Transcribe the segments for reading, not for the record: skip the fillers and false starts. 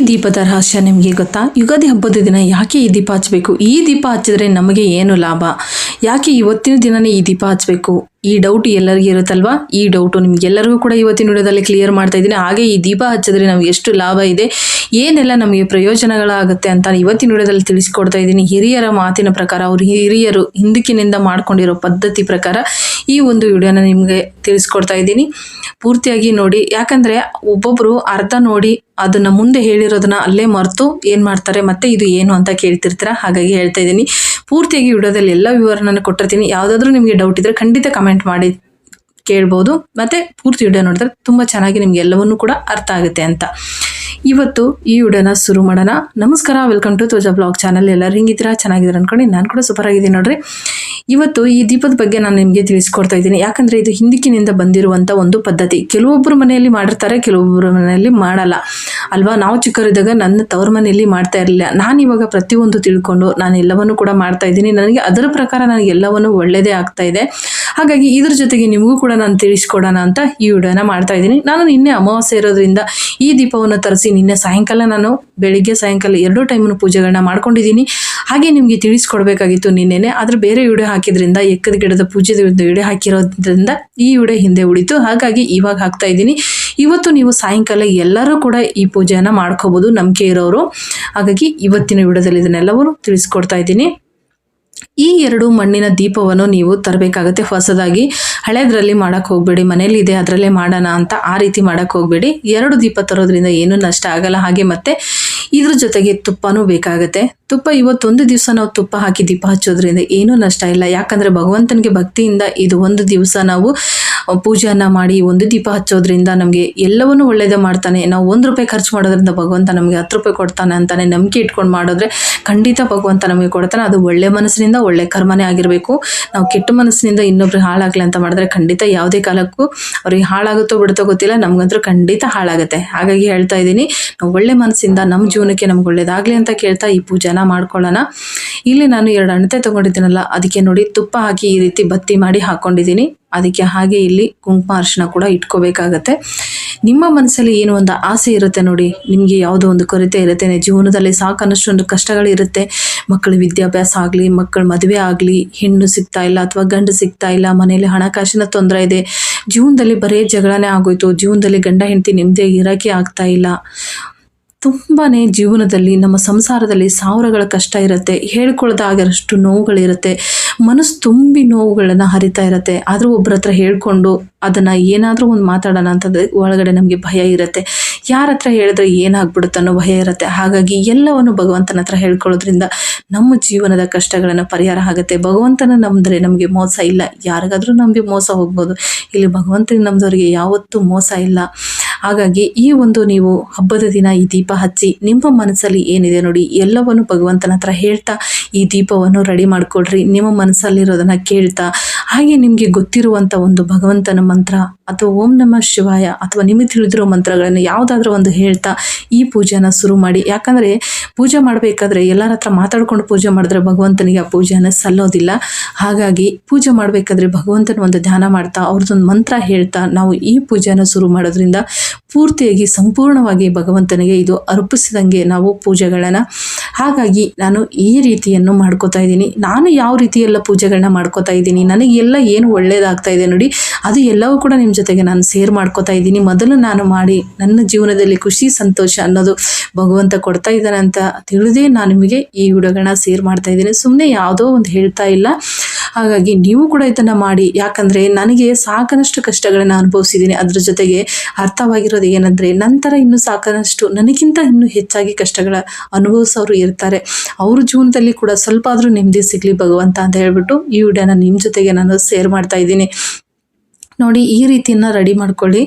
ದೀಪದ ರಹಸ್ಯ ನಿಮಗೆ ಗೊತ್ತಾ? ಯುಗಾದಿ ಹಬ್ಬದ ದಿನ ಯಾಕೆ ಈ ದೀಪ ಹಚ್ಚಬೇಕು? ಈ ದೀಪ ಹಚ್ಚಿದ್ರೆ ನಮಗೆ ಏನು ಲಾಭ? ಯಾಕೆ ಇವತ್ತಿನ ದಿನನೇ ಈ ದೀಪ ಹಚ್ಚಬೇಕು? ಈ ಡೌಟ್ ಎಲ್ಲರಿಗೂ ಇರುತ್ತಲ್ವಾ? ಈ ಡೌಟು ನಿಮಗೆಲ್ಲರಿಗೂ ಕೂಡ ಇವತ್ತಿನ ವಿಡಿಯೋದಲ್ಲಿ ಕ್ಲಿಯರ್ ಮಾಡ್ತಾ ಇದ್ದೀನಿ. ಹಾಗೆ ಈ ದೀಪ ಹಚ್ಚಿದ್ರೆ ನಮಗೆ ಎಷ್ಟು ಲಾಭ ಇದೆ, ಏನೆಲ್ಲ ನಮಗೆ ಪ್ರಯೋಜನಗಳಾಗುತ್ತೆ ಅಂತ ಇವತ್ತಿನ ವಿಡಿಯೋದಲ್ಲಿ ತಿಳಿಸ್ಕೊಡ್ತಾ ಇದ್ದೀನಿ. ಹಿರಿಯರ ಮಾತಿನ ಪ್ರಕಾರ, ಅವರು ಹಿರಿಯರು ಹಿಂದಕ್ಕಿನಿಂದ ಮಾಡ್ಕೊಂಡಿರೋ ಪದ್ಧತಿ ಪ್ರಕಾರ ಈ ಒಂದು ವಿಡಿಯೋನ ನಿಮಗೆ ತಿಳಿಸ್ಕೊಡ್ತಾ ಇದ್ದೀನಿ. ಪೂರ್ತಿಯಾಗಿ ನೋಡಿ, ಯಾಕಂದರೆ ಒಬ್ಬೊಬ್ಬರು ಅರ್ಧ ನೋಡಿ ಅದನ್ನು ಮುಂದೆ ಹೇಳಿರೋದನ್ನ ಅಲ್ಲೇ ಮರೆತು ಏನು ಮಾಡ್ತಾರೆ, ಮತ್ತೆ ಇದು ಏನು ಅಂತ ಕೇಳ್ತಿರ್ತೀರ. ಹಾಗಾಗಿ ಹೇಳ್ತಾ ಇದ್ದೀನಿ, ಪೂರ್ತಿಯಾಗಿ ವಿಡಿಯೋದಲ್ಲಿ ಎಲ್ಲ ವಿವರಣೆಯನ್ನು ಕೊಟ್ಟಿರ್ತೀನಿ. ಯಾವುದಾದ್ರೂ ನಿಮಗೆ ಡೌಟ್ ಇದ್ದರೆ ಖಂಡಿತ ಕಮೆಂಟ್ ಮಾಡಿ ಕೇಳ್ಬೋದು. ಮತ್ತು ಪೂರ್ತಿ ವಿಡಿಯೋ ನೋಡಿದ್ರೆ ತುಂಬ ಚೆನ್ನಾಗಿ ನಿಮಗೆ ಎಲ್ಲವನ್ನೂ ಕೂಡ ಅರ್ಥ ಆಗುತ್ತೆ ಅಂತ. ಇವತ್ತು ಈ ವಿಡಿಯೋನ ಶುರು ಮಾಡೋಣ. ನಮಸ್ಕಾರ, ವೆಲ್ಕಮ್ ಟು ತೋಜಾ ಬ್ಲಾಗ್ ಚಾನಲ್. ಎಲ್ಲರೂ ಹಿಂಗಿದ್ದೀರಾ? ಚೆನ್ನಾಗಿದ್ದೀರಾ ಅನ್ಕೊಂಡು ನಾನು ಕೂಡ ಸೂಪರ್ ಆಗಿದ್ದೀನಿ ನೋಡ್ರಿ. ಇವತ್ತು ಈ ದೀಪದ ಬಗ್ಗೆ ನಾನು ನಿಮಗೆ ತಿಳಿಸ್ಕೊಡ್ತಾ ಇದ್ದೀನಿ. ಯಾಕಂದರೆ ಇದು ಹಿಂದಕ್ಕಿನಿಂದ ಬಂದಿರುವಂಥ ಒಂದು ಪದ್ಧತಿ. ಕೆಲವೊಬ್ಬರು ಮನೆಯಲ್ಲಿ ಮಾಡಿರ್ತಾರೆ, ಕೆಲವೊಬ್ಬರ ಮನೆಯಲ್ಲಿ ಮಾಡಲ್ಲ ಅಲ್ವಾ? ನಾವು ಚಿಕ್ಕವರಿದ್ದಾಗ ನನ್ನ ತವರ ಮನೆಯಲ್ಲಿ ಮಾಡ್ತಾ ಇರಲಿಲ್ಲ. ನಾನು ಇವಾಗ ಪ್ರತಿಯೊಂದು ತಿಳ್ಕೊಂಡು ನಾನು ಎಲ್ಲವನ್ನು ಕೂಡ ಮಾಡ್ತಾ ಇದ್ದೀನಿ. ನನಗೆ ಅದರ ಪ್ರಕಾರ ನನಗೆ ಎಲ್ಲವನ್ನು ಒಳ್ಳೆಯದೇ ಆಗ್ತಾ ಇದೆ. ಹಾಗಾಗಿ ಇದ್ರ ಜೊತೆಗೆ ನಿಮಗೂ ಕೂಡ ನಾನು ತಿಳಿಸ್ಕೊಡೋಣ ಅಂತ ಈ ವಿಡಿಯೋನ ಮಾಡ್ತಾ ಇದ್ದೀನಿ. ನಾನು ನಿನ್ನೆ ಅಮಾವಾಸ್ಯೆ ಇರೋದ್ರಿಂದ ಈ ದೀಪವನ್ನು ತರಿಸಿ ನಿನ್ನೆ ಸಾಯಂಕಾಲ ನಾನು ಬೆಳಿಗ್ಗೆ ಸಾಯಂಕಾಲ 2 ಟೈಮನ್ನು ಪೂಜೆಗಳನ್ನ ಮಾಡ್ಕೊಂಡಿದ್ದೀನಿ. ಹಾಗೆ ನಿಮಗೆ ತಿಳಿಸ್ಕೊಡ್ಬೇಕಾಗಿತ್ತು ನಿನ್ನೆನೆ, ಆದರೆ ಬೇರೆ ವಿಡಿಯೋ ಹಾಕಿದ್ರಿಂದ ಎಕ್ಕದ ಗಿಡದ ಪೂಜೆದ ವಿಡಿಯೋ ಹಾಕಿರೋದ್ರಿಂದ ಈ ವಿಡಿಯೋ ಹಿಂದೆ ಉಳಿತು. ಹಾಗಾಗಿ ಇವಾಗ ಹಾಕ್ತಾ ಇದ್ದೀನಿ. ಇವತ್ತು ನೀವು ಸಾಯಂಕಾಲ ಎಲ್ಲರೂ ಕೂಡ ಈ ಪೂಜೆಯನ್ನು ಮಾಡ್ಕೋಬೋದು, ನಂಬಿಕೆ ಇರೋರು. ಹಾಗಾಗಿ ಇವತ್ತಿನ ವಿಡಿಯೋದಲ್ಲಿ ಇದನ್ನೆಲ್ಲವೂ ತಿಳಿಸ್ಕೊಡ್ತಾ ಇದ್ದೀನಿ. ಈ 2 ಮಣ್ಣಿನ ದೀಪವನ್ನು ನೀವು ತರಬೇಕಾಗುತ್ತೆ. ಹೊಸದಾಗಿ ಹಳೇದ್ರಲ್ಲಿ ಮಾಡೋಕ್ಕೆ ಹೋಗಬೇಡಿ. ಮನೇಲಿದೆ ಅದರಲ್ಲೇ ಮಾಡೋಣ ಅಂತ ಆ ರೀತಿ ಮಾಡೋಕ್ಕೆ ಹೋಗಬೇಡಿ. 2 ದೀಪ ತರೋದ್ರಿಂದ ಏನೂ ನಷ್ಟ ಆಗಲ್ಲ. ಹಾಗೆ ಮತ್ತೆ ಇದ್ರ ಜೊತೆಗೆ ತುಪ್ಪನೂ ಬೇಕಾಗುತ್ತೆ. ತುಪ್ಪ ಇವತ್ತೊಂದು ದಿವಸ ನಾವು ತುಪ್ಪ ಹಾಕಿ ದೀಪ ಹಚ್ಚೋದ್ರಿಂದ ಏನೂ ನಷ್ಟ ಇಲ್ಲ. ಯಾಕಂದರೆ ಭಗವಂತನಿಗೆ ಭಕ್ತಿಯಿಂದ ಇದು ಒಂದು ದಿವಸ ನಾವು ಪೂಜೆಯನ್ನು ಮಾಡಿ ಒಂದು ದೀಪ ಹಚ್ಚೋದ್ರಿಂದ ನಮಗೆ ಎಲ್ಲವನ್ನೂ ಒಳ್ಳೇದೇ ಮಾಡ್ತಾನೆ. ನಾವು 1 ರೂಪಾಯಿ ಖರ್ಚು ಮಾಡೋದ್ರಿಂದ ಭಗವಂತ ನಮಗೆ 10 ರೂಪಾಯಿ ಕೊಡ್ತಾನೆ ಅಂತಾನೆ ನಂಬಿಕೆ ಇಟ್ಕೊಂಡು ಮಾಡಿದ್ರೆ ಖಂಡಿತ ಭಗವಂತ ನಮಗೆ ಕೊಡ್ತಾನೆ. ಅದು ಒಳ್ಳೆ ಮನಸ್ಸಿನಿಂದ, ಒಳ್ಳೆ ಕರ್ಮನೇ ಆಗಿರಬೇಕು. ನಾವು ಕೆಟ್ಟ ಮನಸ್ಸಿನಿಂದ ಇನ್ನೊಬ್ರಿಗೆ ಹಾಳಾಗಲಿ ಅಂತ ಮಾಡಿದ್ರೆ ಖಂಡಿತ ಯಾವುದೇ ಕಾಲಕ್ಕೂ ಅವ್ರಿಗೆ ಹಾಳಾಗುತ್ತೋ ಬಿಡುತ್ತೋ ಗೊತ್ತಿಲ್ಲ, ನಮಗಂತೂ ಖಂಡಿತ ಹಾಳಾಗುತ್ತೆ. ಹಾಗಾಗಿ ಹೇಳ್ತಾ ಇದ್ದೀನಿ, ನಾವು ಒಳ್ಳೆ ಮನಸ್ಸಿಂದ ನಮ್ಮ ಜೀವನಕ್ಕೆ ನಮ್ಗೆ ಒಳ್ಳೇದಾಗಲಿ ಅಂತ ಕೇಳ್ತಾ ಈ ಪೂಜೆನ ಮಾಡ್ಕೊಳ್ಳೋಣ. ಇಲ್ಲಿ ನಾನು 2 ಅಣತೆ ತೊಗೊಂಡಿದ್ದೀನಲ್ಲ, ಅದಕ್ಕೆ ನೋಡಿ ತುಪ್ಪ ಹಾಕಿ ಈ ರೀತಿ ಬತ್ತಿ ಮಾಡಿ ಹಾಕ್ಕೊಂಡಿದ್ದೀನಿ. ಅದಕ್ಕೆ ಹಾಗೆ ಇಲ್ಲಿ ಕುಂಕುಮ ಅರಿಶಿನ ಕೂಡ ಇಟ್ಕೋಬೇಕಾಗತ್ತೆ. ನಿಮ್ಮ ಮನಸ್ಸಲ್ಲಿ ಏನೋ ಒಂದು ಆಸೆ ಇರುತ್ತೆ ನೋಡಿ, ನಿಮಗೆ ಯಾವುದೋ ಒಂದು ಕೊರತೆ ಇರುತ್ತೆ ಜೀವನದಲ್ಲಿ, ಸಾಕನ್ನಷ್ಟೊಂದು ಕಷ್ಟಗಳಿರುತ್ತೆ. ಮಕ್ಕಳ ವಿದ್ಯಾಭ್ಯಾಸ ಆಗಲಿ, ಮಕ್ಕಳ ಮದುವೆ ಆಗಲಿ, ಹೆಣ್ಣು ಸಿಗ್ತಾ ಇಲ್ಲ ಅಥವಾ ಗಂಡು ಸಿಗ್ತಾ ಇಲ್ಲ, ಮನೆಯಲ್ಲಿ ಹಣಕಾಸಿನ ತೊಂದರೆ ಇದೆ, ಜೀವನದಲ್ಲಿ ಬರೀ ಜಗಳನೇ ಆಗೋಯ್ತು, ಜೀವನದಲ್ಲಿ ಗಂಡ ಹೆಂಡತಿ ನೆಮ್ಮದಿ ಇರೋಕ್ಕೆ ಆಗ್ತಾ ಇಲ್ಲ, ತುಂಬಾ ಜೀವನದಲ್ಲಿ ನಮ್ಮ ಸಂಸಾರದಲ್ಲಿ ಸಾವಿರಗಳ ಕಷ್ಟ ಇರುತ್ತೆ, ಹೇಳ್ಕೊಳ್ಳೋದಾಗಷ್ಟು ನೋವುಗಳಿರುತ್ತೆ, ಮನಸ್ಸು ತುಂಬಿ ನೋವುಗಳನ್ನು ಹರಿತಾ ಇರುತ್ತೆ. ಆದರೂ ಒಬ್ಬರ ಹತ್ರ ಹೇಳ್ಕೊಂಡು ಅದನ್ನು ಏನಾದರೂ ಒಂದು ಮಾತಾಡೋಣ ಅಂತಂದರೆ ಒಳಗಡೆ ನಮಗೆ ಭಯ ಇರುತ್ತೆ. ಯಾರ ಹತ್ರ ಹೇಳಿದ್ರೆ ಏನಾಗ್ಬಿಡುತ್ತೆ ಅನ್ನೋ ಭಯ ಇರುತ್ತೆ. ಹಾಗಾಗಿ ಎಲ್ಲವನ್ನು ಭಗವಂತನ ಹತ್ರ ಹೇಳ್ಕೊಳ್ಳೋದ್ರಿಂದ ನಮ್ಮ ಜೀವನದ ಕಷ್ಟಗಳನ್ನು ಪರಿಹಾರ ಆಗುತ್ತೆ. ಭಗವಂತನ ನಂಬಿದ್ರೆ ನಮಗೆ ಮೋಸ ಇಲ್ಲ. ಯಾರಿಗಾದರೂ ನಮಗೆ ಮೋಸ ಹೋಗ್ಬೋದು, ಇಲ್ಲಿ ಭಗವಂತನ ನಂಬಿದವರಿಗೆ ಯಾವತ್ತೂ ಮೋಸ ಇಲ್ಲ. ಹಾಗಾಗಿ ಈ ಒಂದು ನೀವು ಹಬ್ಬದ ದಿನ ಈ ದೀಪ ಹಚ್ಚಿ ನಿಮ್ಮ ಮನಸ್ಸಲ್ಲಿ ಏನಿದೆ ನೋಡಿ ಎಲ್ಲವನ್ನು ಭಗವಂತನ ಹತ್ರ ಹೇಳ್ತಾ ಈ ದೀಪವನ್ನು ರೆಡಿ ಮಾಡಿಕೊಡ್ರಿ. ನಿಮ್ಮ ಮನಸ್ಸಲ್ಲಿರೋದನ್ನು ಕೇಳ್ತಾ, ಹಾಗೆ ನಿಮಗೆ ಗೊತ್ತಿರುವಂಥ ಒಂದು ಭಗವಂತನ ಮಂತ್ರ ಅಥವಾ ಓಂ ನಮಃ ಶಿವಾಯ ಅಥವಾ ನಿಮಗೆ ತಿಳಿದಿರೋ ಮಂತ್ರಗಳನ್ನು ಯಾವುದಾದ್ರೂ ಒಂದು ಹೇಳ್ತಾ ಈ ಪೂಜೆನ ಶುರು ಮಾಡಿ. ಯಾಕಂದರೆ ಪೂಜೆ ಮಾಡಬೇಕಾದ್ರೆ ಎಲ್ಲರ ಹತ್ರ ಮಾತಾಡ್ಕೊಂಡು ಪೂಜೆ ಮಾಡಿದ್ರೆ ಭಗವಂತನಿಗೆ ಆ ಪೂಜೆನ ಸಲ್ಲೋದಿಲ್ಲ. ಹಾಗಾಗಿ ಪೂಜೆ ಮಾಡಬೇಕಾದ್ರೆ ಭಗವಂತನ ಒಂದು ಧ್ಯಾನ ಮಾಡ್ತಾ ಅವ್ರದ್ದೊಂದು ಮಂತ್ರ ಹೇಳ್ತಾ ನಾವು ಈ ಪೂಜೆನ ಶುರು ಮಾಡೋದ್ರಿಂದ ಪೂರ್ತಿಯಾಗಿ ಸಂಪೂರ್ಣವಾಗಿ ಭಗವಂತನಿಗೆ ಇದು ಅರ್ಪಿಸಿದಂಗೆ ನಾವು ಪೂಜೆಗಳನ್ನು. ಹಾಗಾಗಿ ನಾನು ಈ ರೀತಿಯನ್ನು ಮಾಡ್ಕೋತಾ ಇದ್ದೀನಿ. ನಾನು ಯಾವ ರೀತಿ ಎಲ್ಲ ಪೂಜೆಗಳನ್ನ ಮಾಡ್ಕೋತಾ ಇದ್ದೀನಿ, ನನಗೆಲ್ಲ ಏನು ಒಳ್ಳೇದಾಗ್ತಾ ಇದೆ ನೋಡಿ, ಅದು ಎಲ್ಲವೂ ಕೂಡ ನಿಮ್ಮ ಜೊತೆಗೆ ನಾನು ಶೇರ್ ಮಾಡ್ಕೋತಾ ಇದ್ದೀನಿ. ಮೊದಲು ನಾನು ಮಾಡಿ ನನ್ನ ಜೀವನದಲ್ಲಿ ಖುಷಿ ಸಂತೋಷ ಅನ್ನೋದು ಭಗವಂತ ಕೊಡ್ತಾ ಇದ್ದಾನೆ ಅಂತ ತಿಳಿದೇ ನಾನು ನಿಮಗೆ ಈ ವಿಡಿಯೋಗಳನ್ನ ಶೇರ್ ಮಾಡ್ತಾ ಇದ್ದೀನಿ. ಸುಮ್ಮನೆ ಯಾವುದೋ ಒಂದು ಹೇಳ್ತಾ ಇಲ್ಲ. ಹಾಗಾಗಿ ನೀವು ಕೂಡ ಇದನ್ನು ಮಾಡಿ. ಯಾಕಂದರೆ ನನಗೆ ಸಾಕಷ್ಟು ಕಷ್ಟಗಳನ್ನು ಅನುಭವಿಸಿದ್ದೀನಿ. ಅದ್ರ ಜೊತೆಗೆ ಅರ್ಥವಾಗಿರೋದು ಏನಂದರೆ, ನಂತರ ಇನ್ನೂ ಸಾಕಷ್ಟು ನನಗಿಂತ ಇನ್ನೂ ಹೆಚ್ಚಾಗಿ ಕಷ್ಟಗಳ ಅನುಭವಿಸೋರು ಇರ್ತಾರೆ. ಅವ್ರ ಜೀವನದಲ್ಲಿ ಕೂಡ ಸ್ವಲ್ಪ ಆದರೂ ನೆಮ್ಮದಿ ಸಿಗಲಿ ಭಗವಂತ ಅಂತ ಹೇಳ್ಬಿಟ್ಟು ಈ ವಿಡಿಯೋನ ನಿಮ್ಮ ಜೊತೆಗೆ ನಾನು ಶೇರ್ ಮಾಡ್ತಾ ಇದ್ದೀನಿ. ನೋಡಿ, ಈ ರೀತಿಯನ್ನು ರೆಡಿ ಮಾಡ್ಕೊಳ್ಳಿ.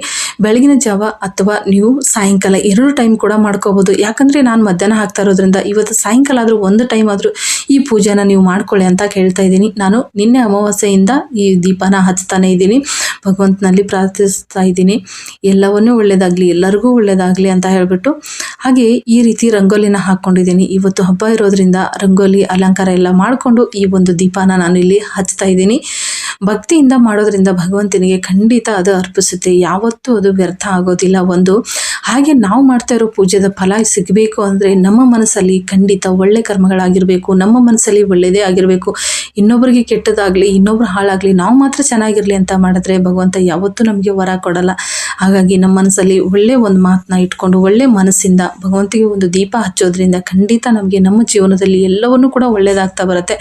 ಬೆಳಗಿನ ಜಾವ ಅಥವಾ ನೀವು ಸಾಯಂಕಾಲ 2 ಟೈಮ್ ಕೂಡ ಮಾಡ್ಕೋಬೋದು. ಯಾಕಂದರೆ ನಾನು ಮಧ್ಯಾಹ್ನ ಹಾಕ್ತಾ ಇರೋದ್ರಿಂದ ಇವತ್ತು ಸಾಯಂಕಾಲ ಆದರೂ 1 ಟೈಮ್ ಆದರೂ ಈ ಪೂಜೆನ ನೀವು ಮಾಡ್ಕೊಳ್ಳಿ ಅಂತ ಕೇಳ್ತಾ ಇದ್ದೀನಿ. ನಾನು ನಿನ್ನೆ ಅಮಾವಾಸ್ಯೆಯಿಂದ ಈ ದೀಪನ ಹಚ್ತಾನೆ ಇದ್ದೀನಿ, ಭಗವಂತನಲ್ಲಿ ಪ್ರಾರ್ಥಿಸ್ತಾ ಇದ್ದೀನಿ ಎಲ್ಲವನ್ನೂ ಒಳ್ಳೆಯದಾಗಲಿ, ಎಲ್ಲರಿಗೂ ಒಳ್ಳೆಯದಾಗಲಿ ಅಂತ ಹೇಳ್ಬಿಟ್ಟು. ಹಾಗೆ ಈ ರೀತಿ ರಂಗೋಲಿನ ಹಾಕ್ಕೊಂಡಿದ್ದೀನಿ. ಇವತ್ತು ಹಬ್ಬ ಇರೋದ್ರಿಂದ ರಂಗೋಲಿ ಅಲಂಕಾರ ಎಲ್ಲ ಮಾಡಿಕೊಂಡು ಈ ಒಂದು ದೀಪನ ನಾನು ಇಲ್ಲಿ ಹಚ್ತಾ ಇದ್ದೀನಿ. ಭಕ್ತಿಯಿಂದ ಮಾಡೋದ್ರಿಂದ ಭಗವಂತನಿಗೆ ಖಂಡಿತ ಅದು ಅರ್ಪಿಸುತ್ತೆ. ಯಾವತ್ತೂ ಅದು ವ್ಯರ್ಥ ಆಗೋದಿಲ್ಲ. ಒಂದು ಹಾಗೆ ನಾವು ಮಾಡ್ತಾ ಇರೋ ಪೂಜೆದ ಫಲ ಸಿಗಬೇಕು ಅಂದರೆ ನಮ್ಮ ಮನಸ್ಸಲ್ಲಿ ಖಂಡಿತ ಒಳ್ಳೆ ಕರ್ಮಗಳಾಗಿರಬೇಕು, ನಮ್ಮ ಮನಸ್ಸಲ್ಲಿ ಒಳ್ಳೆಯದೇ ಆಗಿರಬೇಕು. ಇನ್ನೊಬ್ಬರಿಗೆ ಕೆಟ್ಟದಾಗಲಿ, ಇನ್ನೊಬ್ರು ಹಾಳಾಗಲಿ, ನಾವು ಮಾತ್ರ ಚೆನ್ನಾಗಿರಲಿ ಅಂತ ಮಾಡಿದ್ರೆ ಭಗವಂತ ಯಾವತ್ತೂ ನಮಗೆ ವರ ಕೊಡಲ್ಲ. ಹಾಗಾಗಿ ನಮ್ಮ ಮನಸ್ಸಲ್ಲಿ ಒಳ್ಳೆ ಒಂದು ಮಾತನ್ನ ಇಟ್ಕೊಂಡು ಒಳ್ಳೆ ಮನಸ್ಸಿಂದ ಭಗವಂತಿಗೆ ಒಂದು ದೀಪ ಹಚ್ಚೋದ್ರಿಂದ ಖಂಡಿತ ನಮಗೆ ನಮ್ಮ ಜೀವನದಲ್ಲಿ ಎಲ್ಲವನ್ನೂ ಕೂಡ ಒಳ್ಳೆಯದಾಗ್ತಾ ಬರುತ್ತೆ.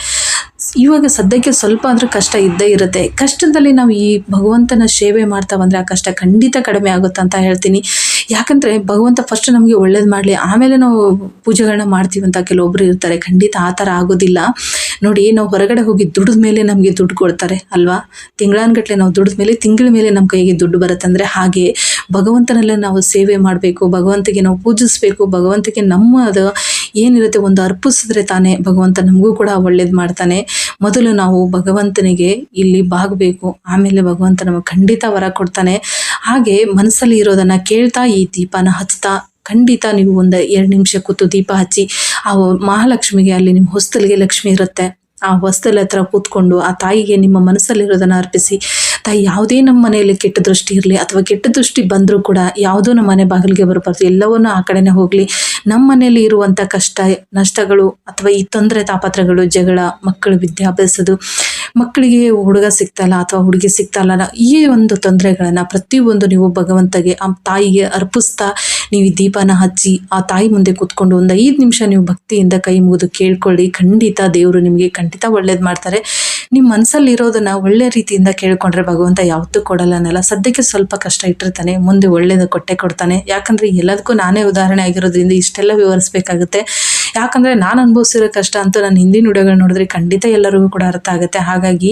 ಇವಾಗ ಸದ್ಯಕ್ಕೆ ಸ್ವಲ್ಪ ಆದರೂ ಕಷ್ಟ ಇದ್ದೇ ಇರುತ್ತೆ. ಕಷ್ಟದಲ್ಲಿ ನಾವು ಈ ಭಗವಂತನ ಸೇವೆ ಮಾಡ್ತಾ ಬಂದರೆ ಆ ಕಷ್ಟ ಖಂಡಿತ ಕಡಿಮೆ ಆಗುತ್ತೆ ಅಂತ ಹೇಳ್ತೀನಿ. ಯಾಕಂದರೆ ಭಗವಂತ ಫಸ್ಟ್ ನಮಗೆ ಒಳ್ಳೇದು ಮಾಡಲಿ, ಆಮೇಲೆ ನಾವು ಪೂಜೆಗಳನ್ನ ಮಾಡ್ತೀವಿ ಅಂತ ಕೆಲವೊಬ್ರು ಇರ್ತಾರೆ. ಖಂಡಿತ ಆ ಥರ ಆಗೋದಿಲ್ಲ. ನೋಡಿ, ನಾವು ಹೊರಗಡೆ ಹೋಗಿ ದುಡಿದ ಮೇಲೆ ನಮಗೆ ದುಡ್ಡು ಕೊಡ್ತಾರೆ ಅಲ್ವಾ? ತಿಂಗಳಾನ್ಗಟ್ಲೆ ನಾವು ದುಡಿದ ಮೇಲೆ ತಿಂಗಳ ಮೇಲೆ ನಮ್ಮ ಕೈಗೆ ದುಡ್ಡು ಬರುತ್ತೆ. ಅಂದರೆ ಹಾಗೆ ಭಗವಂತನಲ್ಲೇ ನಾವು ಸೇವೆ ಮಾಡಬೇಕು, ಭಗವಂತಗೆ ನಾವು ಪೂಜಿಸಬೇಕು. ಭಗವಂತಗೆ ನಮ್ಮದು ಏನಿರುತ್ತೆ ಒಂದು ಅರ್ಪಿಸಿದ್ರೆ ತಾನೇ ಭಗವಂತ ನಮಗೂ ಕೂಡ ಒಳ್ಳೇದು ಮಾಡ್ತಾನೆ. ಮೊದಲು ನಾವು ಭಗವಂತನಿಗೆ ಇಲ್ಲಿ ಬಾಗಬೇಕು, ಆಮೇಲೆ ಭಗವಂತ ನಮಗೆ ಖಂಡಿತ ವರ ಕೊಡ್ತಾನೆ. ಹಾಗೆ ಮನಸ್ಸಲ್ಲಿ ಇರೋದನ್ನು ಕೇಳ್ತಾ ಈ ದೀಪನ ಹಚ್ತಾ ಖಂಡಿತ ನೀವು ಒಂದು 2 ನಿಮಿಷ ಕೂತು ದೀಪ ಹಚ್ಚಿ ಆ ಮಹಾಲಕ್ಷ್ಮಿಗೆ, ಅಲ್ಲಿ ನಿಮ್ಮ ಹೊಸ್ತಲಿಗೆ ಲಕ್ಷ್ಮಿ ಇರುತ್ತೆ, ಆ ಹೊಸ್ತಲ ಹತ್ರ ಕೂತ್ಕೊಂಡು ಆ ತಾಯಿಗೆ ನಿಮ್ಮ ಮನಸ್ಸಲ್ಲಿರೋದನ್ನು ಅರ್ಪಿಸಿ, ತಾಯಿ ಯಾವುದೇ ನಮ್ಮ ಮನೆಯಲ್ಲಿ ಕೆಟ್ಟ ದೃಷ್ಟಿ ಇರಲಿ ಅಥವಾ ಕೆಟ್ಟ ದೃಷ್ಟಿ ಬಂದರೂ ಕೂಡ ಯಾವುದೂ ನಮ್ಮ ಮನೆ ಬಾಗಿಲಿಗೆ ಬರಬಾರ್ದು, ಎಲ್ಲವನ್ನೂ ಆ ಕಡೆನೇ ಹೋಗಲಿ. ನಮ್ಮ ಮನೆಯಲ್ಲಿ ಇರುವಂಥ ಕಷ್ಟ ನಷ್ಟಗಳು ಅಥವಾ ಈ ತೊಂದರೆ ತಾಪತ್ರಗಳು, ಜಗಳ, ಮಕ್ಕಳ ವಿದ್ಯಾಭ್ಯಾಸದು, ಮಕ್ಕಳಿಗೆ ಹುಡುಗ ಸಿಗ್ತಲ್ಲ ಅಥವಾ ಹುಡುಗಿ ಸಿಗ್ತಲ್ಲ, ಈ ಒಂದು ತೊಂದರೆಗಳನ್ನು ಪ್ರತಿಯೊಂದು ನೀವು ಭಗವಂತಗೆ ಆ ತಾಯಿಗೆ ಅರ್ಪಿಸ್ತಾ ನೀವು ಈ ದೀಪನ ಹಚ್ಚಿ ಆ ತಾಯಿ ಮುಂದೆ ಕೂತ್ಕೊಂಡು ಒಂದು 5 ನಿಮಿಷ ನೀವು ಭಕ್ತಿಯಿಂದ ಕೈ ಮುಗಿದು ಕೇಳ್ಕೊಳ್ಳಿ. ಖಂಡಿತ ದೇವರು ನಿಮಗೆ ಖಂಡಿತ ಒಳ್ಳೇದು ಮಾಡ್ತಾರೆ. ನಿಮ್ಮ ಮನಸ್ಸಲ್ಲಿ ಇರೋದನ್ನು ಒಳ್ಳೆ ರೀತಿಯಿಂದ ಕೇಳ್ಕೊಂಡ್ರೆ ಭಗವಂತ ಯಾವತ್ತೂ ಕೊಡಲ್ಲ ಅನ್ನಲ್ಲ. ಸದ್ಯಕ್ಕೆ ಸ್ವಲ್ಪ ಕಷ್ಟ ಇಟ್ಟಿರ್ತಾನೆ, ಮುಂದೆ ಒಳ್ಳೇದು ಕೊಟ್ಟೆ ಕೊಡ್ತಾನೆ. ಯಾಕಂದರೆ ಎಲ್ಲದಕ್ಕೂ ನಾನೇ ಉದಾಹರಣೆ ಆಗಿರೋದ್ರಿಂದ ಇಷ್ಟೆಲ್ಲ ವಿವರಿಸಬೇಕಾಗುತ್ತೆ. ಯಾಕಂದರೆ ನಾನು ಅನುಭವಿಸಿರೋ ಕಷ್ಟ ಅಂತೂ ನನ್ನ ಹಿಂದಿನ ವಿಡಿಯೋಗಳು ನೋಡಿದ್ರೆ ಖಂಡಿತ ಎಲ್ಲರಿಗೂ ಕೂಡ ಅರ್ಥ ಆಗುತ್ತೆ. ಹಾಗಾಗಿ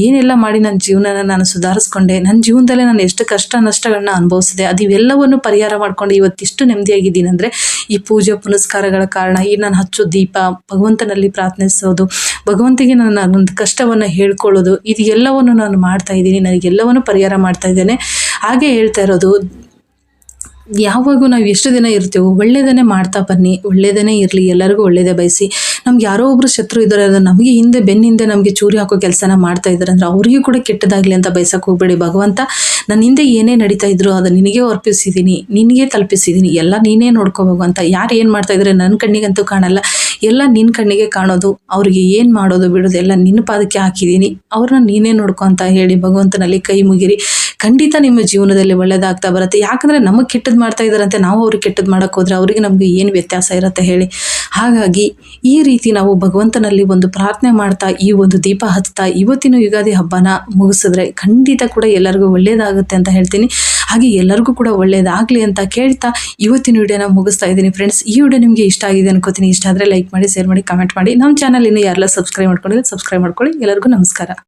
ಏನೆಲ್ಲ ಮಾಡಿ ನನ್ನ ಜೀವನನ ನಾನು ಸುಧಾರಿಸ್ಕೊಂಡೆ, ನನ್ನ ಜೀವನದಲ್ಲೇ ನಾನು ಎಷ್ಟು ಕಷ್ಟ ನಷ್ಟಗಳನ್ನ ಅನುಭವಿಸಿದೆ, ಅದು ಇವೆಲ್ಲವನ್ನು ಪರಿಹಾರ ಮಾಡ್ಕೊಂಡು ಇವತ್ತಿಷ್ಟು ನೆಮ್ಮದಿಯಾಗಿದ್ದೀನಿ ಅಂದರೆ ಈ ಪೂಜೆ ಪುನಸ್ಕಾರಗಳ ಕಾರಣ. ಈ ನಾನು ಹಚ್ಚೋ ದೀಪ, ಭಗವಂತನಲ್ಲಿ ಪ್ರಾರ್ಥಿಸೋದು, ಭಗವಂತಿಗೆ ನನ್ನ ಒಂದು ಕಷ್ಟವನ್ನು ಹೇಳ್ಕೊಳ್ಳೋದು, ಇದು ಎಲ್ಲವನ್ನು ನಾನು ಮಾಡ್ತಾ ಇದ್ದೀನಿ, ನನಗೆಲ್ಲವನ್ನು ಪರಿಹಾರ ಮಾಡ್ತಾ ಇದ್ದೇನೆ. ಹಾಗೆ ಹೇಳ್ತಾ ಇರೋದು, ಯಾವಾಗೂ ನಾವು ಎಷ್ಟು ದಿನ ಇರ್ತೀವೋ ಒಳ್ಳೆಯದನ್ನೇ ಮಾಡ್ತಾ ಬನ್ನಿ, ಒಳ್ಳೆಯದನ್ನೇ ಇರಲಿ, ಎಲ್ಲರಿಗೂ ಒಳ್ಳೆಯದೇ ಬಯಸಿ. ನಮ್ಗೆ ಯಾರೋ ಒಬ್ಬರು ಶತ್ರು ಇದ್ದಾರೆ, ನಮಗೆ ಹಿಂದೆ ಬೆನ್ನಿಂದೆ ನಮಗೆ ಚೂರಿ ಹಾಕೋ ಕೆಲಸನ ಮಾಡ್ತಾ ಇದ್ದಾರೆ ಅಂದರೆ ಅವರಿಗೂ ಕೂಡ ಕೆಟ್ಟದಾಗಲಿ ಅಂತ ಬಯಸಕ್ಕೆ ಹೋಗಬೇಡಿ. ಭಗವಂತ ನನ್ನ ಹಿಂದೆ ಏನೇ ನಡೀತಾ ಇದ್ರು ಅದು ನಿನಗೆ ಅರ್ಪಿಸಿದ್ದೀನಿ, ನಿನಗೆ ತಲುಪಿಸಿದ್ದೀನಿ, ಎಲ್ಲ ನೀನೇ ನೋಡ್ಕೋಬೇಕು ಅಂತ. ಯಾರು ಏನು ಮಾಡ್ತಾ ಇದ್ದಾರೆ ನನ್ನ ಕಣ್ಣಿಗಂತೂ ಕಾಣಲ್ಲ, ಎಲ್ಲ ನಿನ್ನ ಕಣ್ಣಿಗೆ ಕಾಣೋದು. ಅವ್ರಿಗೆ ಏನು ಮಾಡೋದು ಬಿಡೋದು ಎಲ್ಲ ನಿನ್ನ ಪಾದಕ್ಕೆ ಹಾಕಿದ್ದೀನಿ, ಅವ್ರನ್ನ ನೀನೇ ನೋಡ್ಕೊ ಅಂತ ಹೇಳಿ ಭಗವಂತನಲ್ಲಿ ಕೈ ಮುಗಿರಿ. ಖಂಡಿತ ನಿಮ್ಮ ಜೀವನದಲ್ಲಿ ಒಳ್ಳೆಯದಾಗ್ತಾ ಬರುತ್ತೆ. ಯಾಕಂದರೆ ನಮಗೆ ಕೆಟ್ಟದ್ದು ಮಾಡ್ತಾ ಇದ್ದಾರಂತೆ ನಾವು ಅವ್ರಿಗೆ ಕೆಟ್ಟದ್ದು ಮಾಡೋಕ್ಕೆ ಹೋದರೆ ಅವರಿಗೆ ನಮಗೆ ಏನು ವ್ಯತ್ಯಾಸ ಇರುತ್ತೆ ಹೇಳಿ. ಹಾಗಾಗಿ ಈ ರೀತಿ ನಾವು ಭಗವಂತನಲ್ಲಿ ಒಂದು ಪ್ರಾರ್ಥನೆ ಮಾಡ್ತಾ ಈ ಒಂದು ದೀಪ ಹಚ್ತಾ ಇವತ್ತಿನ ಯುಗಾದಿ ಹಬ್ಬನ ಮುಗಿಸಿದ್ರೆ ಖಂಡಿತ ಕೂಡ ಎಲ್ಲರಿಗೂ ಒಳ್ಳೆಯದಾಗುತ್ತೆ ಅಂತ ಹೇಳ್ತೀನಿ. ಹಾಗೆ ಎಲ್ಲರಿಗೂ ಕೂಡ ಒಳ್ಳೆಯದಾಗಲಿ ಅಂತ ಕೇಳ್ತಾ ಇವತ್ತಿನ ವಿಡಿಯೋನ ಮುಗಿಸ್ತಾ ಇದ್ದೀನಿ ಫ್ರೆಂಡ್ಸ್. ಈ ವಿಡಿಯೋ ನಿಮಗೆ ಇಷ್ಟ ಆಗಿದೆ ಅನ್ಕೋತೀನಿ. ಇಷ್ಟ ಆದರೆ ಲೈಕ್ ಮಾಡಿ, ಶೇರ್ ಮಾಡಿ, ಕಮೆಂಟ್ ಮಾಡಿ. ನಮ್ಮ ಚಾನಲ್ ಇನ್ನೂ ಯಾರೆಲ್ಲ ಸಬ್ಸ್ಕ್ರೈಬ್ ಮಾಡ್ಕೊಂಡಿಲ್ಲ ಸಬ್ಸ್ಕ್ರೈಬ್ ಮಾಡ್ಕೊಳ್ಳಿ. ಎಲ್ಲರಿಗೂ ನಮಸ್ಕಾರ.